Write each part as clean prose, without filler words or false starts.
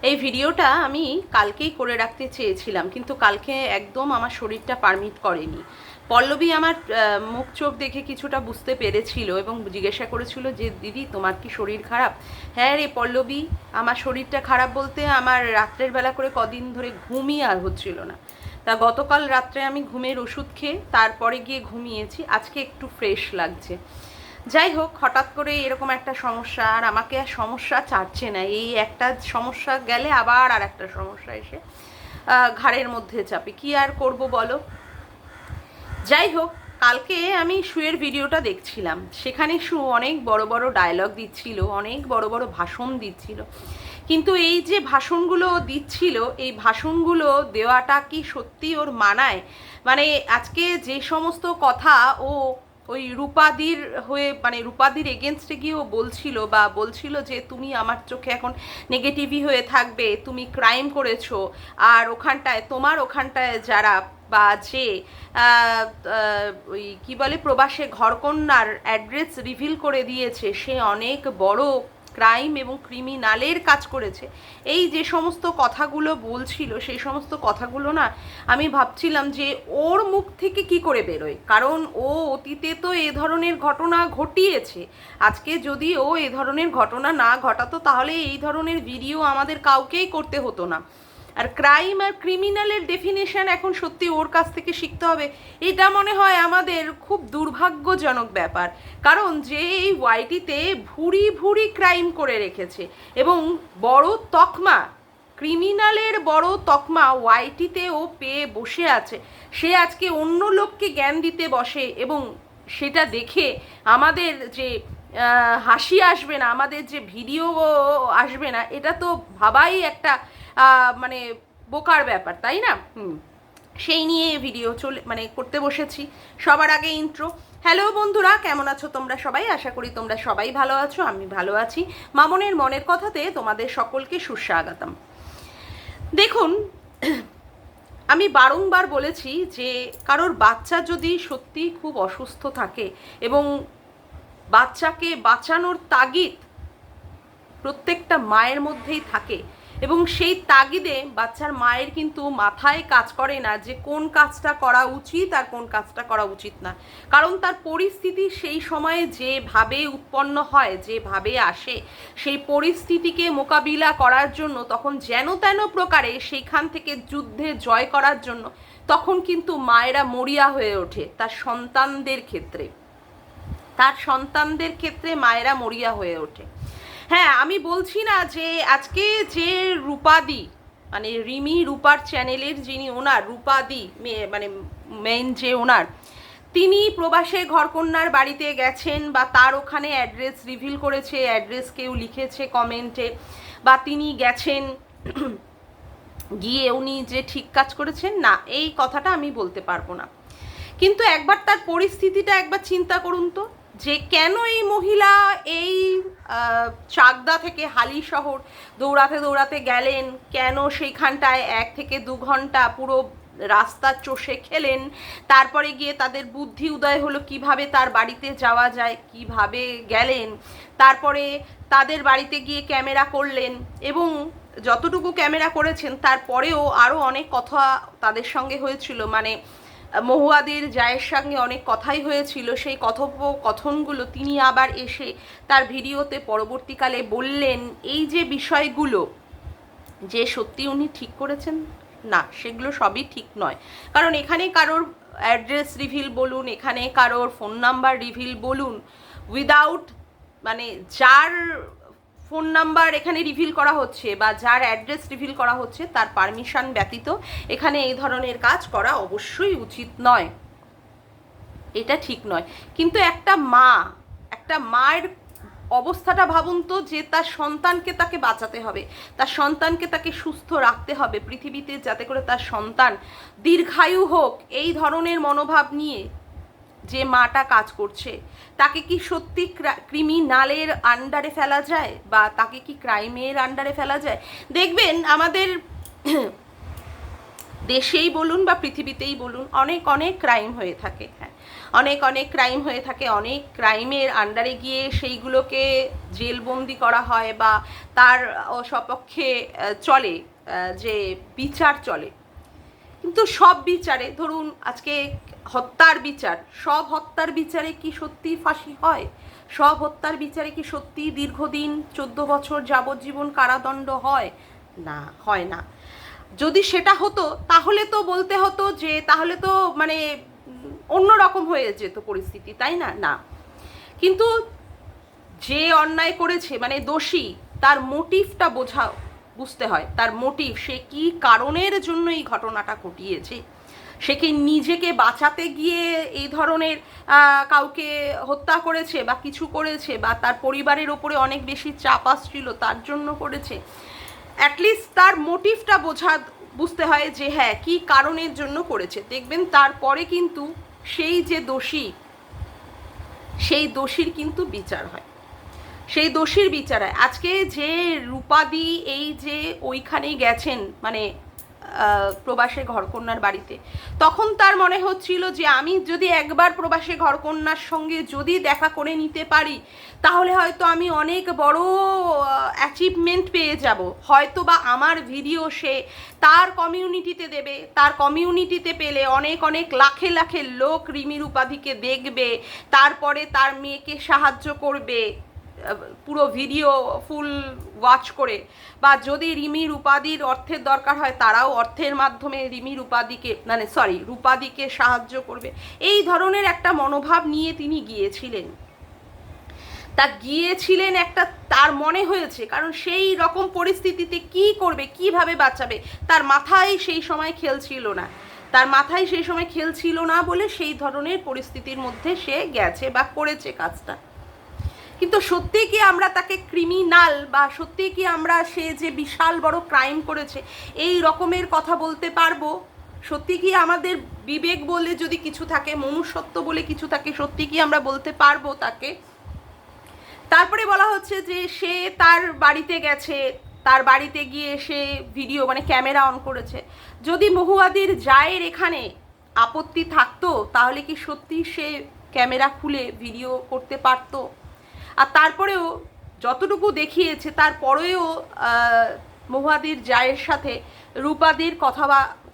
এই ভিডিওটা আমি কালকেই করে রাখতে চেয়েছিলাম, কিন্তু কালকে একদম আমার শরীরটা পারমিট করেনি। পল্লবী আমার মুখ চোখ দেখে কিছুটা বুঝতে পেরেছিল এবং জিজ্ঞাসা করেছিল যে দিদি তোমার কি শরীর খারাপ। হ্যাঁ রে পল্লবী, আমার শরীরটা খারাপ বলতে আমার রাত্রের বেলা করে কদিন ধরে ঘুমই আর হচ্ছিল না। তা গতকাল রাত্রে আমি ঘুমের ওষুধ খেয়ে তারপরে গিয়ে ঘুমিয়েছি, আজকে একটু ফ্রেশ লাগছে। যাই হোক, হঠাৎ করে এরকম একটা সমস্যা, আর আমাকে আর সমস্যা ছাড়ছে না। এই একটা সমস্যা গেলে আবার আর একটা সমস্যা এসে ঘাড়ের মধ্যে চাপে, কি আর করব বলো। যাই হোক, কালকে আমি শুয়ের ভিডিওটা দেখছিলাম, সেখানে অনেক বড় বড় ডায়লগ দিচ্ছিল, অনেক বড় বড় ভাষণ দিচ্ছিল। কিন্তু এই যে ভাষণগুলো দিচ্ছিল, এই ভাষণগুলো দেওয়াটা কি সত্যি ওর মানায়? মানে আজকে যে সমস্ত কথা ও ওই রূপাদির হয়ে, মানে রূপাদির এগেনস্টে গিয়ে ও বলছিল যে তুমি আমার চোখে এখন নেগেটিভই হয়ে থাকবে, তুমি ক্রাইম করেছো, আর ওখানটায় যারা বা যে ওই কী বলে প্রবাসে ঘরকন্যার অ্যাড্রেস রিভিল করে দিয়েছে, সে অনেক বড় ক্রাইম এবং ক্রিমিনালের কাজ করেছে। এই যে সমস্ত কথাগুলো বলছিল, সেই সমস্ত কথাগুলো না আমি ভাবছিলাম যে ওর মুখ থেকে কি করে বেরোয়, কারণ ও অতীতে তো এ ধরনের ঘটনা ঘটিয়েছে। আজকে যদি ও এ ধরনের ঘটনা না ঘটাতো তাহলে এই ধরনের ভিডিও আমাদের কাউকেই করতে হতো না। আর ক্রাইম আর ক্রিমিনালের ডেফিনেশন এখন সত্যি ওর কাছ থেকে শিখতে হবে। এটা মনে হয় আমাদের খুব দুর্ভাগ্যজনক ব্যাপার, কারণ যে এই ওয়াইটিতে ভুরি ভুরি ক্রাইম করে রেখেছে এবং বড় তকমা, ক্রিমিনালের বড় তকমা ওয়াইটিতে ও পেয়ে বসে আছে, সে আজকে অন্য লোককে জ্ঞান দিতে বসে এবং সেটা দেখে আমাদের যে হাসি আসবে না, আমাদের যে ভিডিও আসবে না, এটা তো ভাবাই একটা মানে বোকার ব্যাপার, তাই না? সেই নিয়ে ভিডিও করতে বসেছি। সবার আগে ইন্ট্রো। হ্যালো বন্ধুরা, কেমন আছো তোমরা সবাই? আশা করি তোমরা সবাই ভালো আছো, আমি ভালো আছি। মামনের মনের কথাতে তোমাদের সকলকে সুস্বাগতম। দেখুন, আমি বারংবার বলেছি যে কারোর বাচ্চা যদি সত্যি খুব অসুস্থ থাকে এবং বাচ্চাকে বাঁচানোর তাগিদ প্রত্যেকটা মায়ের মধ্যেই থাকে, এবং সেই তাগিদে বাচ্চার মায়ের কিন্তু মাথায় কাজ করে না যে কোন কাজটা করা উচিত আর কোন কাজটা করা উচিত না, কারণ তার পরিস্থিতি সেই সময়ে যেভাবে উৎপন্ন হয়, যেভাবে আসে, সেই পরিস্থিতিকে মোকাবিলা করার জন্য তখন যেন তেন প্রকারে সেইখান থেকে যুদ্ধে জয় করার জন্য তখন কিন্তু মায়েরা মরিয়া হয়ে ওঠে। তার সন্তানদের ক্ষেত্রে মায়েরা মরিয়া হয়ে ওঠে। হ্যাঁ, আমি বলছি না যে আজকে যে রূপাদি, মানে রিমি রূপার চ্যানেলের যিনি ওনার, রূপাদি মানে মেইন যে ওনার, তিনি প্রবাসে ঘরকন্যার বাড়িতে গেছেন বা তার ওখানে অ্যাড্রেস রিভিল করেছে, অ্যাড্রেস কেউ লিখেছে কমেন্টে, বা তিনি গেছেন গিয়ে উনি যে ঠিক কাজ করেছেন, না, এই কথাটা আমি বলতে পারবো না। কিন্তু একবার তার পরিস্থিতিটা একবার চিন্তা করুন তো, যে কেন এই মহিলা এই চাকদা থেকে হালি শহর দৌড়াতে দৌড়াতে গেলেন, কেন সেইখানটায় 1 থেকে 2 ঘন্টা পুরো রাস্তা চষে খেলেন, তারপরে গিয়ে তাদের বুদ্ধি উদয় হলো কিভাবে তার বাড়িতে যাওয়া যায়, কিভাবে গেলেন, তারপরে তাদের বাড়িতে গিয়ে ক্যামেরা করলেন এবং যতটুকু ক্যামেরা করেছেন তারপরেও আরও অনেক কথা তাদের সঙ্গে হয়েছিল, মানে মহুয়াদের জায়ের সঙ্গে অনেক কথাই হয়েছিল। সেই কথোপকথনগুলো তিনি আবার এসে তার ভিডিওতে পরবর্তীকালে বললেন। এই যে বিষয়গুলো যে সত্যি উনি ঠিক করেছেন, না, সেগুলো সবই ঠিক নয়। কারণ এখানে কারোর অ্যাড্রেস রিভিল বলুন, এখানে কারোর ফোন নাম্বার রিভিল বলুন, উইদাউট, মানে যার ফোন নাম্বার এখানে রিভিল করা হচ্ছে বা যার অ্যাড্রেস রিভিল করা হচ্ছে তার পারমিশন ব্যতীত এখানে এই ধরনের কাজ করা অবশ্যই উচিত নয়, এটা ঠিক নয়। কিন্তু একটা মায়ের অবস্থাটা ভাবুন তো, যে তার সন্তানকে তাকে বাঁচাতে হবে, তার সন্তানকে তাকে সুস্থ রাখতে হবে পৃথিবীতে, যাতে করে তার সন্তান দীর্ঘায়ু হোক। এই ধরনের মনোভাব নিয়ে যে মাটা কাজ করছে, তাকে কি সত্যি ক্রিমিনালের আন্ডারে ফেলা যায় বা তাকে কি ক্রাইমের আন্ডারে ফেলা যায়? দেখবেন আমাদের দেশেই বলুন বা পৃথিবীতেই বলুন, অনেক অনেক ক্রাইম হয়ে থাকে। হ্যাঁ, অনেক অনেক ক্রাইম হয়ে থাকে, অনেক ক্রাইমের আন্ডারে গিয়ে সেইগুলোকে জেলবন্দি করা হয় বা তার সপক্ষে চলে, যে বিচার চলে। কিন্তু সব বিচারে, ধরুন আজকে হত্যার বিচার, সব হত্যার বিচারে কি সত্যি ফাঁসি হয়? সব হত্যার বিচারে কি সত্যি দীর্ঘদিন 14 বছর যাবজ্জীবন কারাদণ্ড হয়? না, হয় না। যদি সেটা হতো তাহলে তো বলতে হতো যে তাহলে তো মানে অন্যরকম হয়ে যেত পরিস্থিতি, তাই না? না, কিন্তু যে অন্যায় করেছে মানে দোষী, তার মোটিভটা বুঝতে হয়। তার মোটিভ, সে কি কারণের জন্য এই ঘটনাটা ঘটিয়েছে। সে কি নিজেকে বাঁচাতে গিয়ে এই ধরনের কাউকে হত্যা করেছে বা কিছু করেছে, বা তার পরিবারের ওপরে অনেক বেশি চাপ আসছিল তার জন্য করেছে? অ্যাটলিস্ট তার মোটিভটা বুঝতে হয় যে হ্যাঁ কি কারণের জন্য করেছে। দেখবেন তারপরে কিন্তু সেই যে দোষী, সেই দোষীর কিন্তু বিচার হয়, সেই দোষীর বিচার হয়। আজকে যে রূপাদি এই যে ওইখানেই গেছেন মানে প্রবাসে ঘরকন্যার বাড়িতে, তখন তার মনে হচ্ছিল যে আমি যদি একবার প্রবাসে ঘরকন্যার সঙ্গে যদি দেখা করে নিতে পারি তাহলে হয়তো আমি অনেক বড় অ্যাচিভমেন্ট পেয়ে যাব, হয়তো বা আমার ভিডিও সে তার কমিউনিটিতে দেবে, তার কমিউনিটিতে পেলে অনেক অনেক লাখে লাখে লোক রিমির উপাধিকে দেখবে, তারপরে তার মেয়েকে সাহায্য করবে পুরো ভিডিও ফুল ওয়াচ করে, বা যদি রিমির উপাধির অর্থের দরকার হয় তারাও অর্থের মাধ্যমে রিমির উপাধিকে রূপাদিকে সাহায্য করবে। এই ধরনের একটা মনোভাব নিয়ে তিনি গিয়েছিলেন একটা, তার মনে হয়েছে, কারণ সেই রকম পরিস্থিতিতে কি করবে, কিভাবে বাঁচাবে, তার মাথায় সেই সময় খেলছিল না বলে সেই ধরনের পরিস্থিতির মধ্যে সে গেছে বা করেছে কাজটা। কিন্তু সত্যি কি আমরা তাকে ক্রিমিনাল, বা সত্যি কি আমরা সে যে বিশাল বড় ক্রাইম করেছে এই রকমের কথা বলতে পারবো? সত্যি কি আমাদের বিবেক বলে যদি কিছু থাকে, মনুষ্যত্ব বলে কিছু থাকে, সত্যি কি আমরা বলতে পারবো তাকে? তারপরে বলা হচ্ছে যে সে তার বাড়িতে গেছে, তার বাড়িতে গিয়ে সে ভিডিও মানে ক্যামেরা অন করেছে। যদি মহুয়াদির জায়ের এখানে আপত্তি থাকতো তাহলে কি সত্যি সে ক্যামেরা খুলে ভিডিও করতে পারতো? আর তারপরেও যতটুকু দেখিয়েছে তারপরেও মহুয়াদির জায়ের সাথে রূপাদির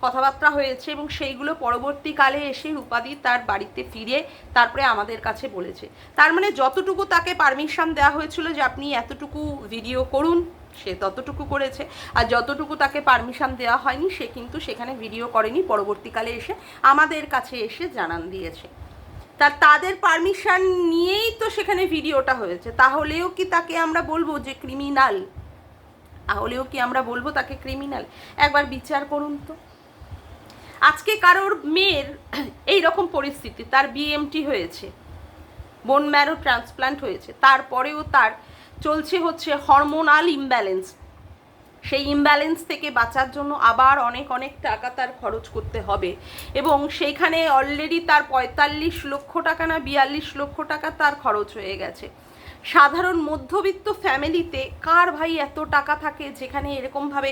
কথাবার্তা হয়েছে, এবং সেইগুলো পরবর্তীকালে এসে রূপাদি তার বাড়িতে ফিরে তারপরে আমাদের কাছে বলেছে। তার মানে যতটুকু তাকে পারমিশন দেওয়া হয়েছিল যে আপনি এতটুকু ভিডিও করুন, সে ততটুকু করেছে। আর যতটুকু তাকে পারমিশন দেওয়া হয়নি সে কিন্তু সেখানে ভিডিও করেনি, পরবর্তীকালে এসে আমাদের কাছে এসে জানান দিয়েছে। তাদের পারমিশন নিয়েই তো সেখানে ভিডিওটা হয়েছে। তাহলেও কি তাকে আমরা বলবো যে ক্রিমিনাল? তাকে ক্রিমিনাল? একবার বিচার করুন তো। আজকে কারোর মেয়ের এই রকম পরিস্থিতি, তার বিএমটি হয়েছে, বোন ম্যারো ট্রান্সপ্লান্ট হয়েছে, তারপরেও তার চলছে হচ্ছে হরমোনাল ইমব্যালেন্স। সেই ইমব্যালেন্স থেকে বাঁচার জন্য আবার অনেক অনেক টাকা তার খরচ করতে হবে, এবং সেইখানে অলরেডি তার 45 লক্ষ টাকা না 42 লক্ষ টাকা তার খরচ হয়ে গেছে। সাধারণ মধ্যবিত্ত ফ্যামিলিতে কার ভাই এত টাকা থাকে যেখানে এরকমভাবে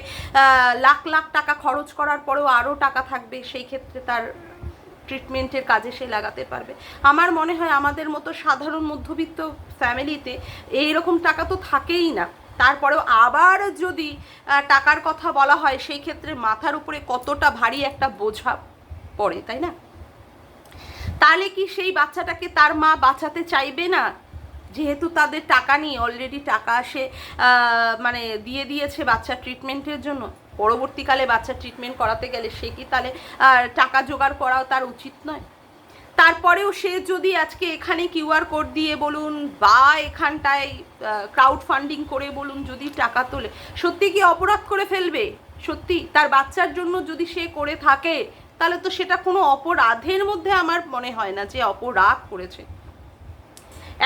লাখ লাখ টাকা খরচ করার পরেও আরও টাকা থাকবে, সেই ক্ষেত্রে তার ট্রিটমেন্টের কাজে সে লাগাতে পারবে? আমার মনে হয় আমাদের মতো সাধারণ মধ্যবিত্ত ফ্যামিলিতে এইরকম টাকা তো থাকেই না। তারপরেও আবার যদি টাকার কথা বলা হয় সেই ক্ষেত্রে মাথার উপরে কতটা ভারী একটা বোঝা পড়ে, তাই না? তাহলে কি সেই বাচ্চাটাকে তার মা বাঁচাতে চাইবে না? যেহেতু তাদের টাকা নেই, অলরেডি টাকা সে মানে দিয়ে দিয়েছে বাচ্চার ট্রিটমেন্টের জন্য, পরবর্তীকালে বাচ্চার ট্রিটমেন্ট করাতে গেলে সে কি তাহলে টাকা জোগাড় করাও তার উচিত নয়? তারপরেও সে যদি আজকে এখানে কিউআর কোড দিয়ে বলুন বা এখানটায় ক্রাউড ফান্ডিং করে বলুন যদি টাকা তোলে, সত্যি কি অপরাধ করে ফেলবে? সত্যি তার বাচ্চার জন্য যদি সে করে থাকে তাহলে তো সেটা কোনো অপরাধের মধ্যে আমার মনে হয় না যে অপরাধ করেছে।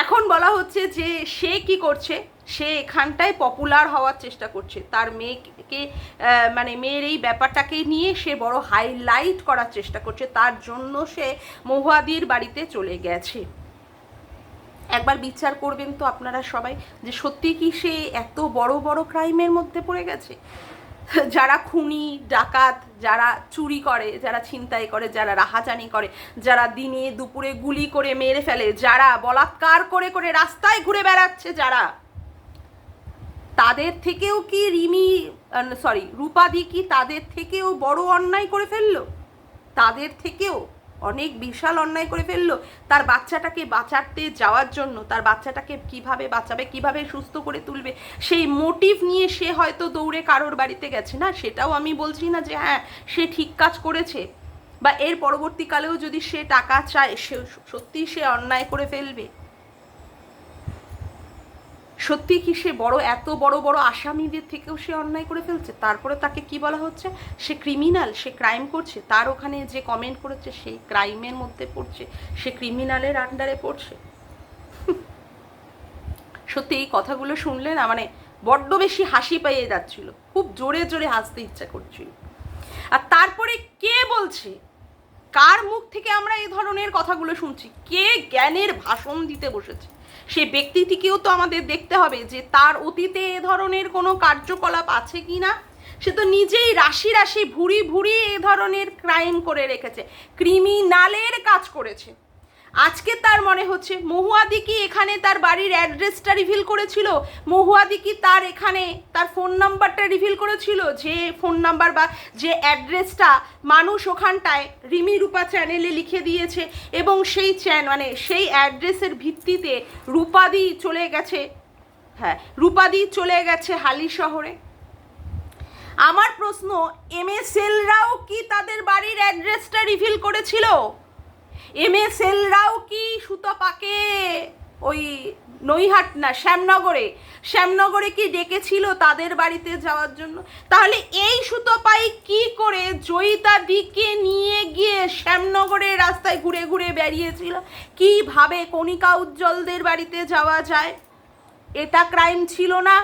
এখন বলা হচ্ছে যে সে কি করছে, সে এখানটায় পপুলার হওয়ার চেষ্টা করছে, তার মেয়েকে মানে মেয়ের এই ব্যাপারটাকে নিয়ে সে বড় হাইলাইট করার চেষ্টা করছে, তার জন্য সে মহুয়াদির বাড়িতে চলে গেছে। একবার বিচার করবেন তো আপনারা সবাই যে সত্যি কি সে এত বড় বড় ক্রাইমের মধ্যে পড়ে গেছে? যারা খুনি ডাকাত, যারা চুরি করে, যারা ছিনতাই করে, যারা রাহাজানি করে, যারা দিনে দুপুরে গুলি করে মেরে ফেলে, যারা বলাৎকার করে করে রাস্তায় ঘুরে বেড়াচ্ছে, যারা, তাদের থেকেও কি রূপাদি কি তাদের থেকেও বড় অন্যায় করে ফেললো? তাদের থেকেও অনেক বিশাল অন্যায় করে ফেললো তার বাচ্চাটাকে বাঁচাতে যাওয়ার জন্য। তার বাচ্চাটাকে কিভাবে বাঁচাবে, কিভাবে সুস্থ করে তুলবে, সেই মোটিভ নিয়ে সে হয়তো দৌড়ে কারোর বাড়িতে গেছে। না, সেটাও আমি বলছি না যে হ্যাঁ সে ঠিক কাজ করেছে, বা এর পরবর্তীকালেও যদি সে টাকা চায় সত্যি সে অন্যায় করে ফেলবে। সত্যি কি সে এত বড় বড় আসামিদের থেকেও সে অন্যায় করে ফেলছে? তারপরে তাকে কি বলা হচ্ছে? সে ক্রিমিনাল, সে ক্রাইম করছে। তার ওখানে যে কমেন্ট করেছে সেই ক্রাইমের মধ্যে পড়ছে, সে ক্রিমিনালের আন্ডারে পড়ছে। সত্যি এই কথাগুলো শুনলে না মানে বড্ড বেশি হাসি পেয়ে যাচ্ছিল, খুব জোরে জোরে হাসতে ইচ্ছা করছিল। আর তারপরে কে বলছে, কার মুখ থেকে আমরা এই ধরনের কথাগুলো শুনছি? কে জ্ঞানের ভাষণ দিতে বসেছে? সে ব্যক্তিটিকেও তো আমাদের দেখতে হবে যে তার অতীতে এ ধরনের কোনো কার্যকলাপ আছে কি না। সে তো নিজেই রাশি রাশি ভুরি ভুরি এ ধরনের ক্রাইম করে রেখেছে, ক্রিমিনালের কাজ করেছে। আজকে তার মনে হচ্ছে মহুয়াদি কি এখানে তার বাড়ির অ্যাড্রেসটা রিভিল করেছিল? মহুয়াদি কি তার এখানে তার ফোন নাম্বারটা রিভিল করেছিল? যে ফোন নাম্বার বা যে অ্যাড্রেসটা মানুষ ওখানটায় রিমি রূপা চ্যানেলে লিখে দিয়েছে, এবং সেই সেই অ্যাড্রেসের ভিত্তিতে রূপাদি চলে গেছে, হ্যাঁ রূপাদি চলে গেছে হালি শহরে। আমার প্রশ্ন, MSLরাও কি তাদের বাড়ির অ্যাড্রেসটা রিভিল করেছিল? MSLরাও কি সুতপাকে ওই নৈহাট না শ্যামনগরে কি ডেকেছিল তাদের বাড়িতে যাওয়ার জন্য? তাহলে এই সুতপাই কি করে জয়িতা দিকে নিয়ে গিয়ে শ্যামনগরের রাস্তায় ঘুরে ঘুরে বেরিয়েছিল? কিভাবে কণিকা উজ্জ্বলদের বাড়িতে যাওয়া যায়? এটা ক্রাইম ছিল না?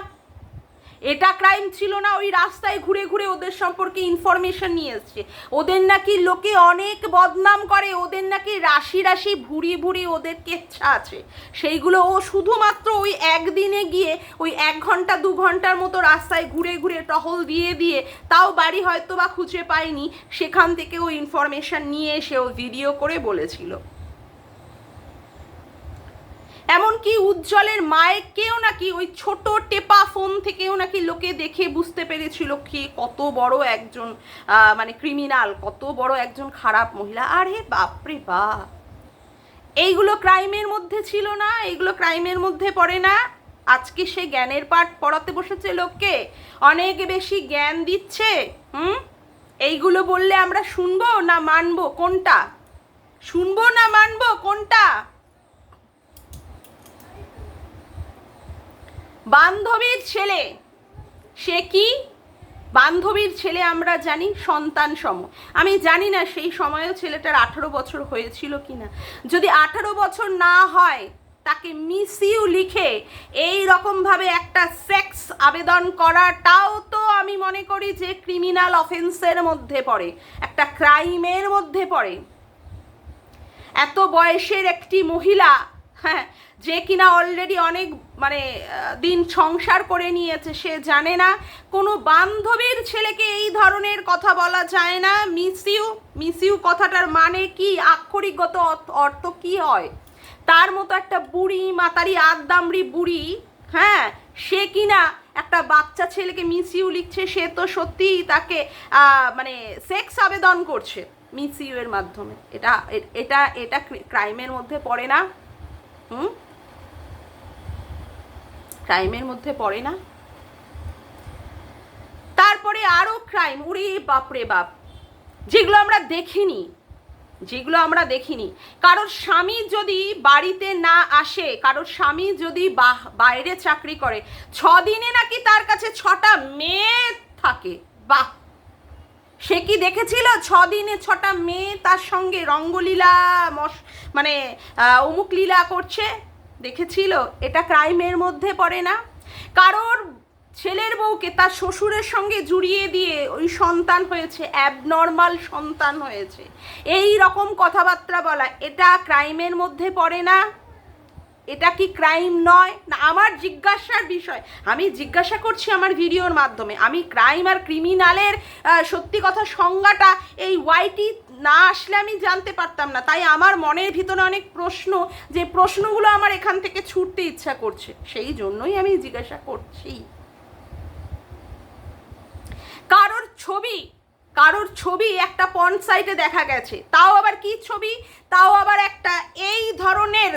এটা ক্রাইম ছিল না? ওই রাস্তায় ঘুরে ঘুরে ওদের সম্পর্কে ইনফরমেশন নিয়ে এসছে। ওদের নাকি লোকে অনেক বদনাম করে, ওদের নাকি রাশি রাশি ভুরি ভুরি ওদের কেচ্ছা আছে, সেইগুলো ও শুধুমাত্র ওই একদিনে গিয়ে ওই 1 ঘন্টা 2 ঘন্টার মতো রাস্তায় ঘুরে ঘুরে টহল দিয়ে দিয়ে, তাও বাড়ি হয়তো বা খুঁজে পায়নি, সেখান থেকে ও ইনফরমেশন নিয়ে এসে ও ভিডিও করে বলেছিল। এমনকি উজ্জ্বলের মায়েরকেও নাকি ওই ছোট টেপা ফোন থেকেও নাকি লোকে দেখে বুঝতে পেরেছিল কে কত বড় একজন ক্রিমিনাল, কত বড় একজন খারাপ মহিলা। আরে বাপরে বাপ, এইগুলো ক্রাইমের মধ্যে ছিল না? এইগুলো ক্রাইমের মধ্যে পড়ে না? আজকে সে জ্ঞানের পাঠ পড়াতে বসেছে লোককে, অনেক বেশি জ্ঞান দিচ্ছে। এইগুলো বললে আমরা শুনবো না মানবো? কোনটা শুনবো না মানবো? কোনটা? বান্ধবীর ছেলে, সে কি বান্ধবীর ছেলে আমরা জানি সন্তান সম। আমি জানি না সেই সময়েও ছেলেটার 18 বছর হয়েছিল কিনা। যদি 18 বছর না হয়, তাকে মিস ইউ লিখে এই রকমভাবে একটা সেক্স আবেদন করাটাও তো আমি মনে করি যে ক্রিমিনাল অফেন্সের মধ্যে পড়ে, একটা ক্রাইমের মধ্যে পড়ে। এত বয়সের একটি মহিলা, হ্যাঁ, যে কিনা অলরেডি অনেক দিন সংসার করে নিয়েছে, সে জানে না কোনো বান্ধবীর ছেলেকে এই ধরনের কথা বলা যায় না। মিস ইউ কথাটার মানে কি, আক্ষরিকগত অর্থ কি হয়? তার মতো একটা বুড়ি মাতারি আদদামড়ি বুড়ি, হ্যাঁ, সে কিনা একটা বাচ্চা ছেলেকে মিস ইউ লিখছে, সে তো সত্যিই তাকে সেক্স আবেদন করছে মিস ইউ এর মাধ্যমে। এটা এটা এটা ক্রাইমের মধ্যে পড়ে না? ক্রাইমের মধ্যে পড়ে না? তারপরে আরো ক্রাইম, উড়ি বাপরে বাপ, যেগুলো আমরা দেখিনি। কারোর স্বামী যদি বাড়িতে না আসে, কারোর স্বামী যদি বাইরে চাকরি করে, 6 দিনে নাকি তার কাছে 6টা মেয়ে থাকে। বাহ, সে কি দেখেছিল 6 দিনে 6টা মেয়ে তার সঙ্গে রঙ্গলীলা অমুক লীলা করছে? দেখেছিল? এটা ক্রাইমের মধ্যে পড়ে না? কারোর ছেলের বউকে তার শ্বশুরের সঙ্গে জুড়িয়ে দিয়ে ওই সন্তান হয়েছে, অ্যাবনর্মাল সন্তান হয়েছে, এই রকম কথাবার্তা বলা, এটা ক্রাইমের মধ্যে পড়ে না? এটা কি ক্রাইম নয়? না আমার জিজ্ঞাসার বিষয়, আমি জিজ্ঞাসা করছি আমার ভিডিওর মাধ্যমে। আমি ক্রাইম আর ক্রিমিনালের সত্যি কথা সংজ্ঞাটা এই ওয়াইটি না আসলে আমি জানতে পারতাম না। তাই আমার মনের ভিতরে অনেক প্রশ্ন, যে প্রশ্নগুলো আমার এখান থেকে ছুটতে ইচ্ছা করছে, সেই জন্যই আমি জিজ্ঞাসা করছি। কারোর ছবি একটা পর্ন সাইটে দেখা গেছে, তাও আবার কি ছবি, তাও আবার একটা এই ধরনের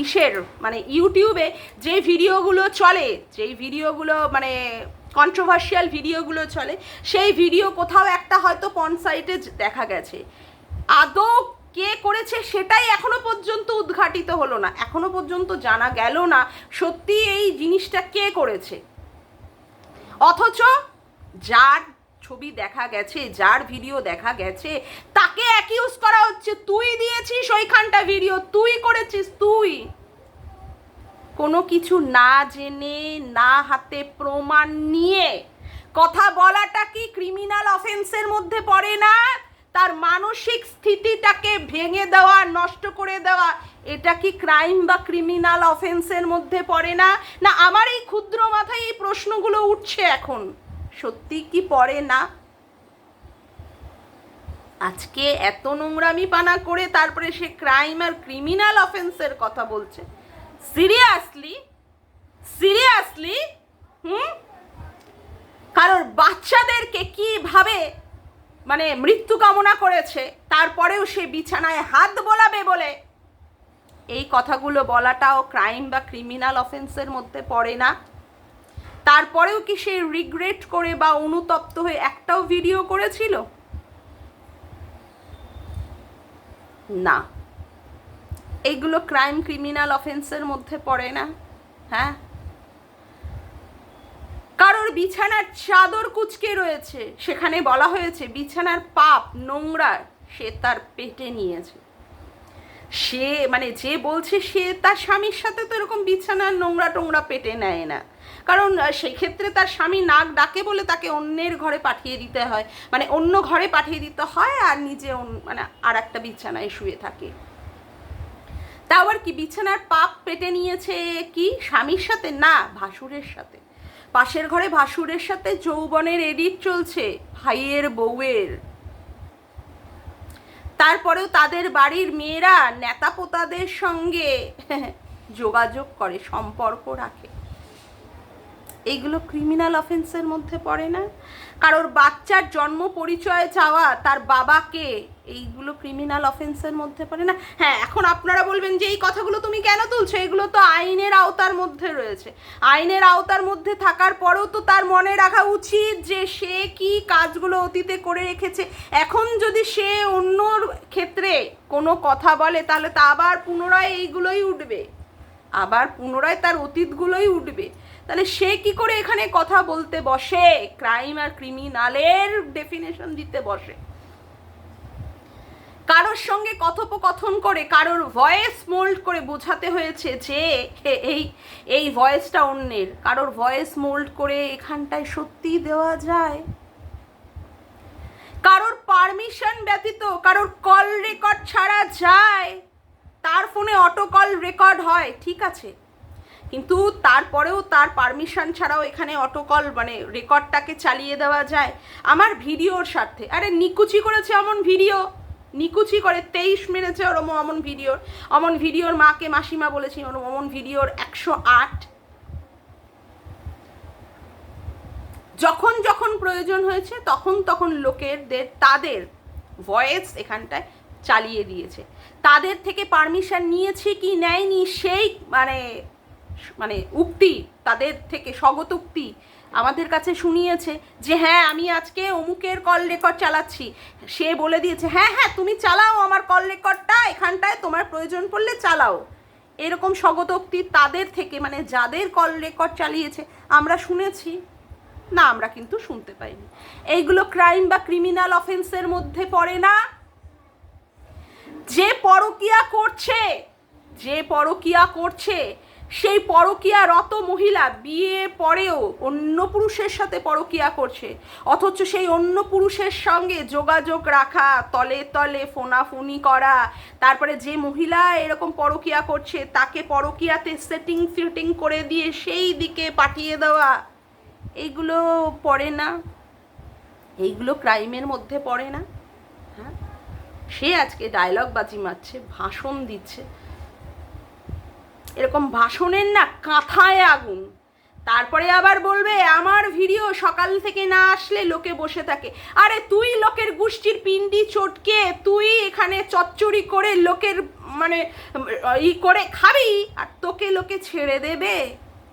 ইসের মানে ইউটিউবে যে ভিডিওগুলো চলে, যেই ভিডিওগুলো মানে কন্ট্রোভার্সিয়াল ভিডিওগুলো চলে, সেই ভিডিও কোথাও একটা হয়তো পর্ন সাইটে দেখা গেছে। আদৌ কে করেছে সেটাই এখনো পর্যন্ত উদ্ঘাটিত হলো না, এখনো পর্যন্ত জানা গেল না সত্যি এই জিনিসটা কে করেছে। অথচ যার ছবি দেখা গেছে, যার ভিডিও দেখা গেছে, তাকে অ্যাকিউজ করা হচ্ছে, তুই দিয়েছিস ওইখানটা ভিডিও, তুই করেছিস। তুই কোনো কিছু না জেনে, না হাতে প্রমাণ নিয়ে কথা বলাটা কি ক্রিমিনাল অফেন্সের মধ্যে পড়ে না? তার মানসিক স্থিতিটাকে ভেঙে দেওয়া, নষ্ট করে দেওয়া, এটা কি ক্রাইম বা ক্রিমিনাল অফেন্সের মধ্যে পড়ে না? না আমার এই ক্ষুদ্র মাথায় এই প্রশ্নগুলো উঠছে এখন, সত্যি কি পড়ে না? আজকে এত নোংরামি পানা করে তারপরে সে ক্রাইম আর ক্রিমিনাল অফেন্সের কথা বলছে। সিরিয়াসলি কারোর বাচ্চাদেরকে কিভাবে মানে মৃত্যু কামনা করেছে, তারপরেও সে বিছানায় হাত বোলাবে বলে এই কথাগুলো বলাটাও ক্রাইম বা ক্রিমিনাল অফেন্সের মধ্যে পড়ে না? তারপরেও কি সে রিগ্রেট করে বা অনুতপ্ত হয়ে একটাও ভিডিও করেছিল? না, এইগুলো ক্রাইম ক্রিমিনাল অফেন্সের মধ্যে পড়ে না। হ্যাঁ, কারোর বিছানার চাদর কুঁচকে রয়েছে, সেখানে বলা হয়েছে বিছানার পাপ নোংরা সে তার পেটে নিয়েছে। সে মানে যে বলছে সে তার স্বামীর সাথে তো এরকম বিছানার নোংরা টোংরা পেটে নেয় না, কারণ সেক্ষেত্রে তার স্বামী নাক ডাকে বলে তাকে অন্যের ঘরে পাঠিয়ে দিতে হয়, মানে অন্য ঘরে পাঠিয়ে দিতে হয়, আর নিজে মানে আর একটা বিছানায় শুয়ে থাকে। তা আবার কি বিছানার পাপ পেটে নিয়েছে কি স্বামীর সাথে? না, ভাসুরের সাথে। পাশের ঘরে ভাসুরের সাথে যৌবনের এডিট চলছে ভাইয়ের বউয়ের। তারপরেও তাদের বাড়ির মেয়েরা নেতাপোতাদের সঙ্গে যোগাযোগ করে, সম্পর্ক রাখে। এইগুলো ক্রিমিনাল অফেন্সের মধ্যে পড়ে না? কারোর বাচ্চার জন্ম পরিচয় চাওয়া তার বাবাকে, এইগুলো ক্রিমিনাল অফেন্সের মধ্যে পড়ে না? হ্যাঁ, এখন আপনারা বলবেন যে এই কথাগুলো তুমি কেন তুলছো, এগুলো তো আইনের আওতার মধ্যে রয়েছে। আইনের আওতার মধ্যে থাকার পরেও তো তার মনে রাখা উচিত যে সে কি কাজগুলো অতীতে করে রেখেছে। এখন যদি সে অন্যর ক্ষেত্রে কোনো কথা বলে তাহলে তা আবার পুনরায় এইগুলোই উঠবে, আবার পুনরায় তার অতীতগুলোই উঠবে। তাহলে সে কি করে এখানে কথা বলতে বসে, ক্রাইম আর ক্রিমিনালের ডেফিনেশন দিতে বসে? কারোর সঙ্গে কথোপকথন করে, কারোর ভয়েস মোল্ড করে বোঝাতে হয়েছে যে এই ভয়েসটা অন্যের। কারোর ভয়েস মোল্ড করে এখানটায় সত্যি দেওয়া যায়? কারোর পারমিশন ব্যতীত কারোর কল রেকর্ড ছাড়া যায়? তার ফোনে অটো কল রেকর্ড হয়, ঠিক আছে, কিন্তু তারপরেও তার পারমিশন ছাড়াও এখানে অটো কল মানে রেকর্ডটাকে চালিয়ে দেওয়া যায় আমার ভিডিওর স্বার্থে। আরে নিকুচি করেছে অমন ভিডিও, নিকুচি করে 23 মেরেছে ওরম অমন ভিডিওর মাকে মাসিমা বলেছি, অমন ভিডিওর 108। যখন যখন প্রয়োজন হয়েছে তখন লোকেদের তাদের ভয়েস এখানটায় চালিয়ে দিয়েছে। তাদের থেকে পারমিশন নিয়েছে কি নেয়নি সেই মানে উক্তি, তাদের থেকে স্বগত উক্তি আমাদের কাছে শুনিয়েছে যে হ্যাঁ আমি আজকে অমুকের কল রেকর্ড চালাচ্ছি। সে বলে দিয়েছে হ্যাঁ হ্যাঁ তুমি চালাও আমার কল রেকর্ডটা, এখানটায় তোমার প্রয়োজন পড়লে চালাও। এরকম স্বগত উক্তি তাদের থেকে মানে যাদের কল রেকর্ড চালিয়েছে আমরা শুনেছি না? আমরা কিন্তু শুনতে পাইনি। এইগুলো ক্রাইম বা ক্রিমিনাল অফেন্সের মধ্যে পড়ে না? যে পরকিয়া করছে সেই পরকীয়ারত মহিলা বিয়ে পরেও অন্য পুরুষের সাথে পরকীয়া করছে, অথচ সেই অন্য পুরুষের সঙ্গে যোগাযোগ রাখা, তলে তলে ফোনাফুনি করা, তারপরে যে মহিলা এরকম পরকীয়া করছে তাকে পরকীয়াতে সেটিং ফিটিং করে দিয়ে সেই দিকে পাঠিয়ে দেওয়া, এইগুলো পড়ে না? এইগুলো ক্রাইমের মধ্যে পড়ে না? হ্যাঁ, সে আজকে ডায়লগ বাজি মারছে, ভাষণ দিচ্ছে, এরকম ভাষণের না কাঁথায় আগুন। তারপরে আবার বলবে আমার ভিডিও সকাল থেকে না আসলে লোকে বসে থাকে। আরে তুই লোকের গোষ্ঠীর পিন্ডি চটকে তুই এখানে চচ্চড়ি করে লোকের মানে ই করে খাবি, আর তোকে লোকে ছেড়ে দেবে?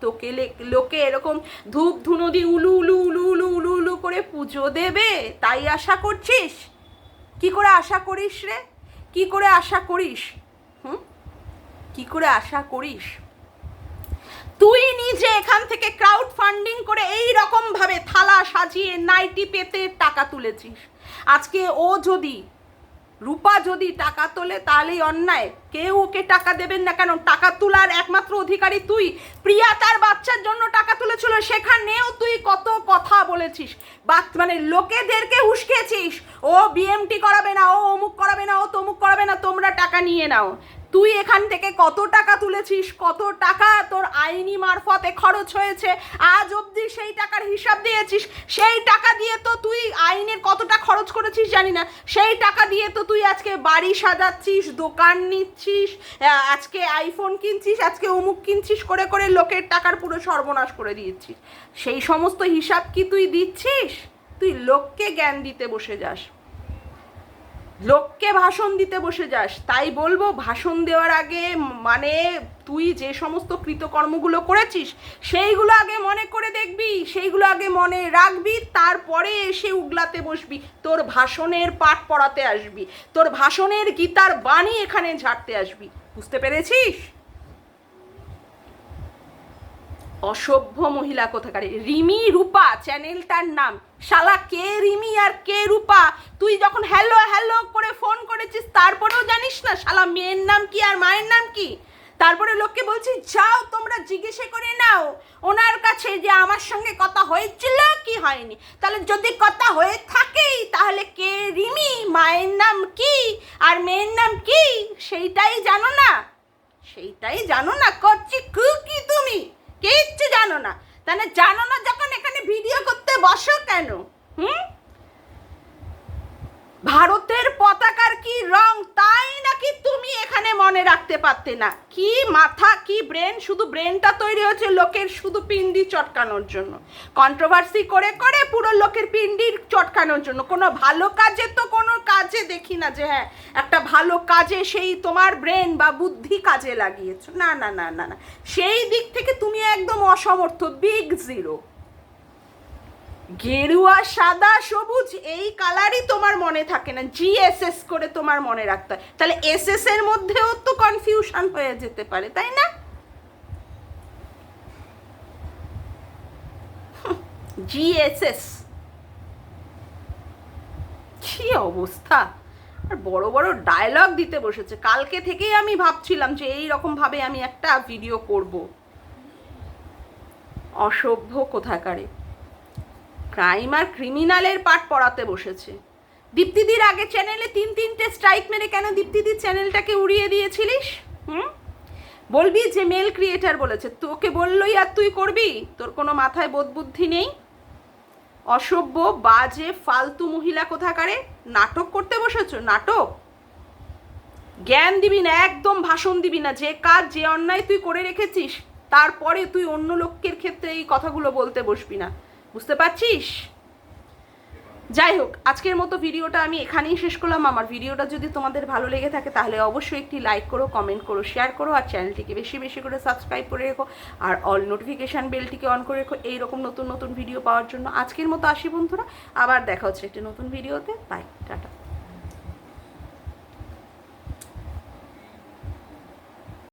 তোকে লোকে এরকম ধূপ ধুনো দিয়ে উলু উলু উলু উলু উলু উলু করে পুজো দেবে তাই আশা করছিস? কি করে আশা করিস রে? কি করে আশা করিস? কি করে আশা করিস? তুই নিজে এখান থেকে ক্রাউড ফান্ডিং করে এই রকম ভাবে থালা সাজিয়ে নাইটি পেতে টাকা তুলেছিস। আজকে ও যদি রূপা যদি টাকা তোলে তাহলেই অন্যায়, কেউ ওকে টাকা দেবেন না কেন? টাকা তোলার একমাত্র অধিকারী তুই। প্রিয়া তার বাচ্চার জন্য টাকা তুলেছিল, সেখানেও তুই কত কথা বলেছিস, মানে লোকেদেরকে উস্কেছিস, ও বিএমটি করাবে না, ও অমুক করাবে না, ও তমুক করাবে না, তোমরা টাকা নিয়ে নাও। তুই এখান থেকে কত টাকা তুলেছিস, কত টাকা তোর আইনি মারফতে খরচ হয়েছে, আজ অবধি সেই টাকার হিসাব দিয়েছিস। সেই টাকা দিয়ে তো তুই আইনের কতটা খরচ করেছিস জানি না, সেই টাকা দিয়ে তো তুই আজকে বাড়ি সাজাচ্ছিস, দোকান নিচ্ছিস, আজকে আইফোন কিনছিস, আজকে অমুক কিনছিস করে করে লোকের টাকার পুরো সর্বনাশ করে দিয়েছিস। সেই সমস্ত হিসাব কি তুই দিচ্ছিস? তুই লোককে জ্ঞান দিতে বসে যাস, লোককে ভাষণ দিতে বসে যাস। তাই বলবো, ভাষণ দেওয়ার আগে মানে তুই যে সমস্ত কৃতকর্মগুলো করেছিস সেইগুলো আগে মনে করে দেখবি, সেইগুলো আগে মনে রাখবি, তারপরে এসে উগলাতে বসবি, তোর ভাষণের পাঠ পড়াতে আসবি, তোর ভাষণের গীতার বাণী এখানে ঝাড়তে আসবি। বুঝতে পেরেছিস? অসভ্য মহিলা কোথাকারে। রিমি রূপা চ্যানেলটার নাম, শালা কে রিমি আর কে রূপা? তুই যখন হ্যালো হ্যালো করে ফোন করেছিস তারপরেও জানিস না শালা মেয়ের নাম কি আর মায়ের নাম কি? তারপরে লোককে বলছিস যাও তোমরা জিজ্ঞেসে করে নাও ওনার কাছে যে আমার সঙ্গে কথা হয়েছিল কি হয়নি। তাহলে যদি কথা হয়ে থাকেই তাহলে কে রিমি, মায়ের নাম কি আর মেয়ের নাম কি সেইটাই জানো না? সেইটাই জানো না? করছি কি তুমি কিচ্ছু জানো না? তাহলে জানো না যখন এখানে ভিডিও করতে বসো কেন? ভারতের পতাকার কি রং তাই নাকি তুমি এখানে মনে রাখতে পারতে না? কি মাথা, কি ব্রেন! শুধু ব্রেনটা তৈরি হচ্ছে লোকের শুধু পিন্ডি চটকানোর জন্য, কন্ট্রোভার্সি করে করে পুরো লোকের পিন্ডির চটকানোর জন্য। কোনো ভালো কাজে তো কোনো কাজে দেখি না যে হ্যাঁ একটা ভালো কাজে সেই তোমার ব্রেন বা বুদ্ধি কাজে লাগিয়েছো। না না না না না, সেই দিক থেকে তুমি একদম অসমর্থ, বিগ জিরো। গেরুয়া, সাদা, সবুজ এই কালারই তোমার মনে থাকে না, জিএসএস করে তোমার মনে রাখতে হয়। তাহলে এসএস এর মধ্যেও তো কনফিউশন হয়ে যেতে পারে, তাই না? জিএসএস, কি অবস্থা! আর বড় বড় ডায়লগ দিতে বসেছে। কালকে থেকেই আমি ভাবছিলাম যে এই রকম ভাবে আমি একটা ভিডিও করব। অসভ্য কোথাকারে, ক্রাইম আর ক্রিমিনালের পাঠ পড়াতে বসেছে। দীপ্তিদির আগে চ্যানেলে 3-3টে স্ট্রাইক মেরে কেন দীপ্তিদির চ্যানেলটাকে উড়িয়ে দিয়েছিলিস? বলবি যে মেল ক্রিয়েটার বলেছে, তোকে বললই আর তুই করবি? তোর কোনো মাথায় বোধ বুদ্ধি নেই? অসভ্য, বাজে, ফালতু মহিলা কোথাকারে, নাটক করতে বসেছো, নাটক। জ্ঞান দিবি না, একদম ভাষণ দিবি না। যে কাজ যে অন্যায় তুই করে রেখেছিস তারপরে তুই অন্য লোকের ক্ষেত্রে এই কথাগুলো বলতে বসবি না, বুঝতে পারছিস? যাই হোক, আজকের মতো ভিডিওটা আমি এখানেই শেষ করলাম। আমার ভিডিওটা যদি তোমাদের ভালো লেগে থাকে তাহলে অবশ্যই একটি লাইক করো, কমেন্ট করো, শেয়ার করো, আর চ্যানেলটিকে বেশি বেশি করে সাবস্ক্রাইব করে রেখো, আর অল নোটিফিকেশান বেলটিকে অন করে রেখো এইরকম নতুন নতুন ভিডিও পাওয়ার জন্য। আজকের মতো আসি বন্ধুরা, আবার দেখা হচ্ছে একটি নতুন ভিডিওতে। Bye, tata.